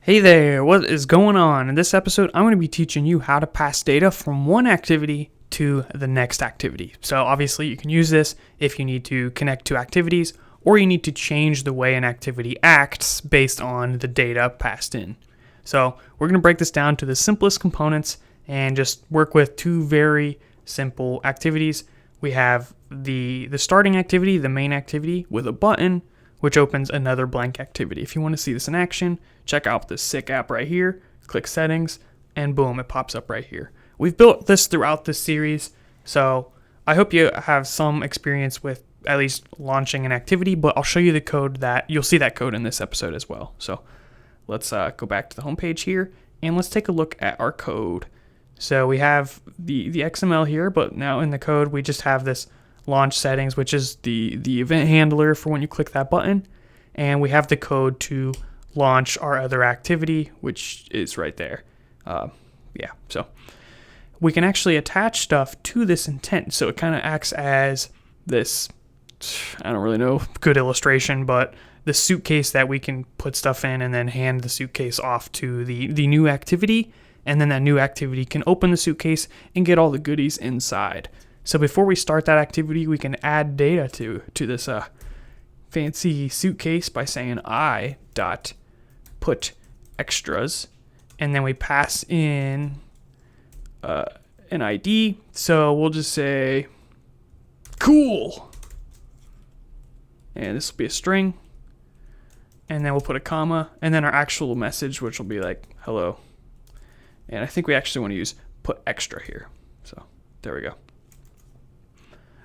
Hey there, what is going on? In this episode, I'm going to be teaching you how to pass data from one activity to the next activity. So obviously you can use this if you need to connect two activities or you need to change the way an activity acts based on the data passed in. So we're going to break this down to the simplest components and just work with two very simple activities. We have the starting activity, the main activity with a button, which opens another blank activity. If you want to see this in action, check out this sick app right here, click settings, and boom, it pops up right here. We've built this throughout this series, so I hope you have some experience with at least launching an activity, but I'll show you the code you'll see that code in this episode as well. So let's go back to the home page here, and let's take a look at our code. So we have the XML here, but now in the code, we just have this launch settings, which is the event handler for when you click that button. And we have the code to launch our other activity, which is right there. So we can actually attach stuff to this intent. So it kind of acts as this, I don't really know, good illustration, but the suitcase that we can put stuff in and then hand the suitcase off to the new activity. And then that new activity can open the suitcase and get all the goodies inside. So before we start that activity, we can add data to this fancy suitcase by saying I.putExtras, and then we pass in an ID. So we'll just say cool, and this will be a string, and then we'll put a comma, and then our actual message, which will be like hello. And I think we actually want to use putExtra here. So there we go.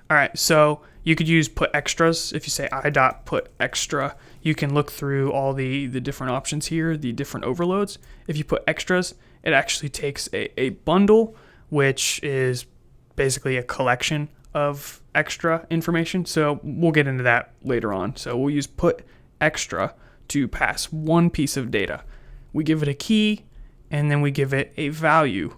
All right, so you could use putExtras. If you say I.putExtra, you can look through all the different options here, the different overloads. If you put extras, it actually takes a bundle, which is basically a collection of extra information. So we'll get into that later on. So we'll use putExtra to pass one piece of data. We give it a key, and then we give it a value.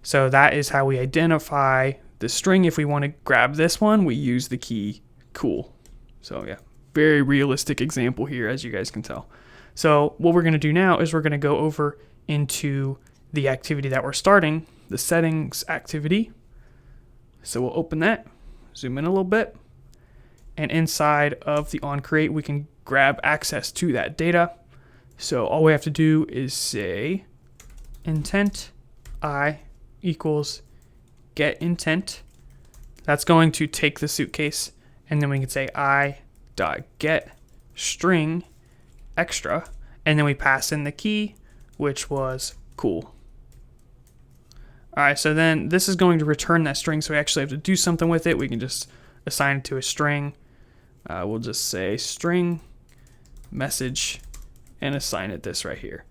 So that is how we identify the string. If we want to grab this one, we use the key cool. So yeah, very realistic example here, as you guys can tell. So what we're going to do now is we're going to go over into the activity that we're starting, the settings activity. So we'll open that, zoom in a little bit, and inside of the onCreate, we can grab access to that data. So all we have to do is say intent I equals get intent. That's going to take the suitcase, and then we can say I.get string extra, and then we pass in the key, which was cool. All right, so then this is going to return that string, so we actually have to do something with it. We can just assign it to a string. We'll just say string message and assign it this right here.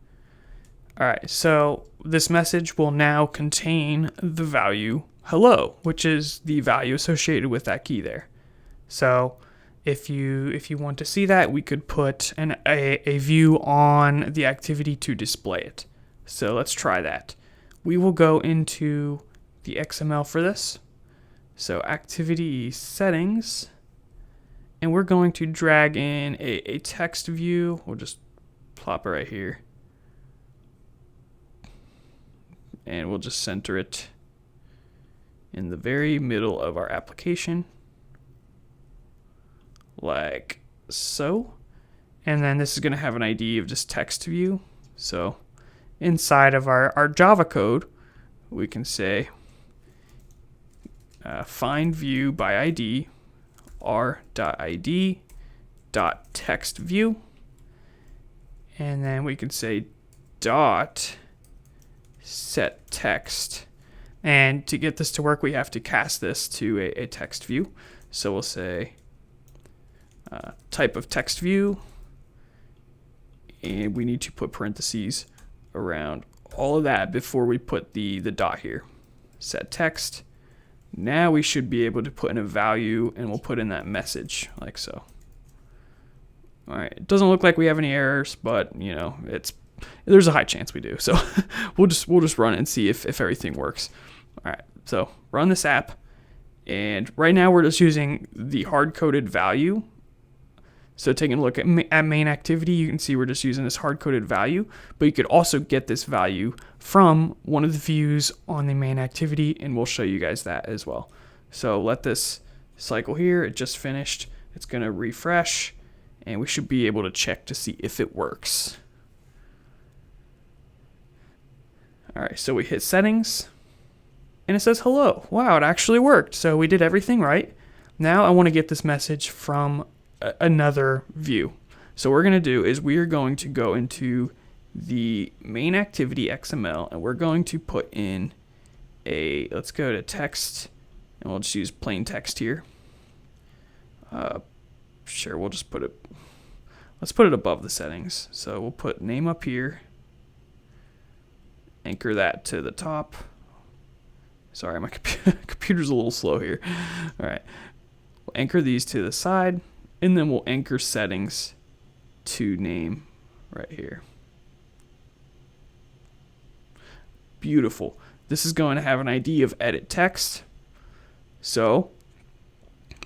All right, so this message will now contain the value hello, which is the value associated with that key there. So if you want to see that, we could put a view on the activity to display it. So let's try that. We will go into the XML for this. So activity settings, and we're going to drag in a text view. We'll just plop it right here. And we'll just center it in the very middle of our application, like so. And then this is going to have an ID of just text view. So inside of our Java code, we can say find view by ID r.id.text view, and then we can say dot set text. And to get this to work, we have to cast this to a text view. So we'll say type of text view, and we need to put parentheses around all of that before we put the dot here. Set text. Now we should be able to put in a value, and we'll put in that message like so. All right, it doesn't look like we have any errors, but you know, there's a high chance we do. So we'll just run it and see if everything works. All right, so run this app, and right now we're just using the hard-coded value So taking a look at main activity, you can see we're just using this hard-coded value, but you could also get this value from one of the views on the main activity, and we'll show you guys that as well. So let this cycle here, it just finished. It's gonna refresh, and we should be able to check to see if it works. All right, so we hit settings, and it says hello. Wow, it actually worked. So we did everything right. Now I wanna get this message from another view. So what we're going to do is we are going to go into the main activity XML, and we're going to put in let's go to text, and we'll just use plain text here. Sure, we'll just let's put it above the settings. So we'll put name up here, anchor that to the top. Sorry, my computer's a little slow here. All right, we'll anchor these to the side. And then we'll anchor settings to name right here. Beautiful. This is going to have an ID of edit text. So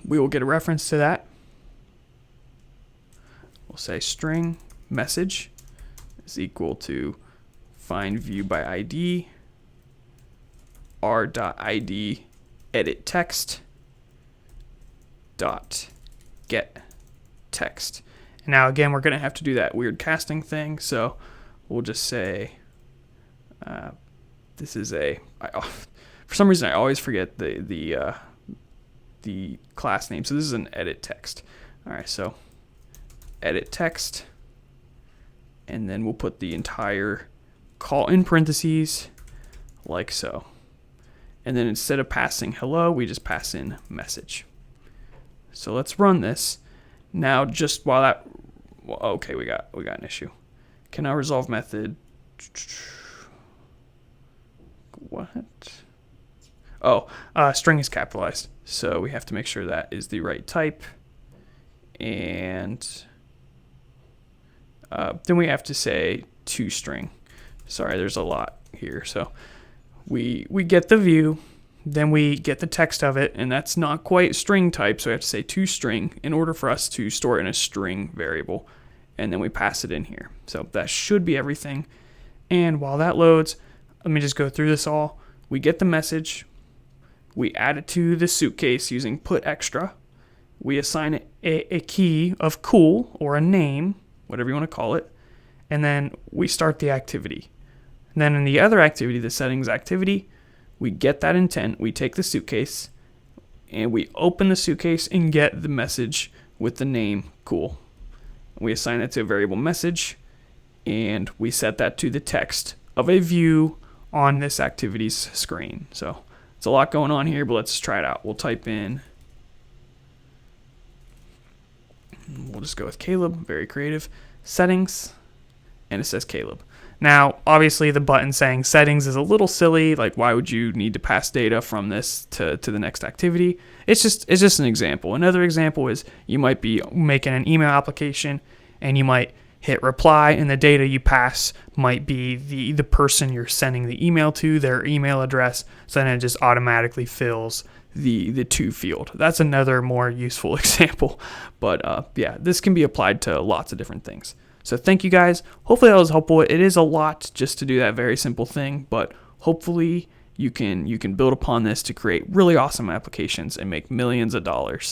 we will get a reference to that. We'll say string message is equal to find view by ID r.id edit text dot get text. And now again, we're going to have to do that weird casting thing. So we'll just say this is for some reason I always forget the class name. So this is an edit text. All right, so edit text, and then we'll put the entire call in parentheses like so. And then instead of passing hello, we just pass in message. So let's run this. Now just while that, well, okay, we got an issue. Can I resolve method? What? Oh, string is capitalized. So we have to make sure that is the right type. And then we have to say toString. Sorry, there's a lot here. So we get the view. Then we get the text of it, and that's not quite string type, so we have to say toString in order for us to store it in a string variable, and then we pass it in here. So that should be everything. And while that loads, let me just go through this all. We get the message, we add it to the suitcase using putExtra, we assign it a key of cool or a name, whatever you want to call it, and then we start the activity. And then in the other activity, the settings activity, we get that intent, we take the suitcase, and we open the suitcase and get the message with the name cool. We assign it to a variable message, and we set that to the text of a view on this activity's screen. So it's a lot going on here, but let's try it out. We'll type in, we'll just go with Caleb, very creative, settings, and it says Caleb. Now, obviously, the button saying settings is a little silly. Like, why would you need to pass data from this to the next activity? It's just an example. Another example is you might be making an email application, and you might hit reply, and the data you pass might be the person you're sending the email to, their email address. So then it just automatically fills the to field. That's another more useful example. But yeah, this can be applied to lots of different things. So thank you guys. Hopefully that was helpful. It is a lot just to do that very simple thing, but hopefully you can build upon this to create really awesome applications and make millions of dollars.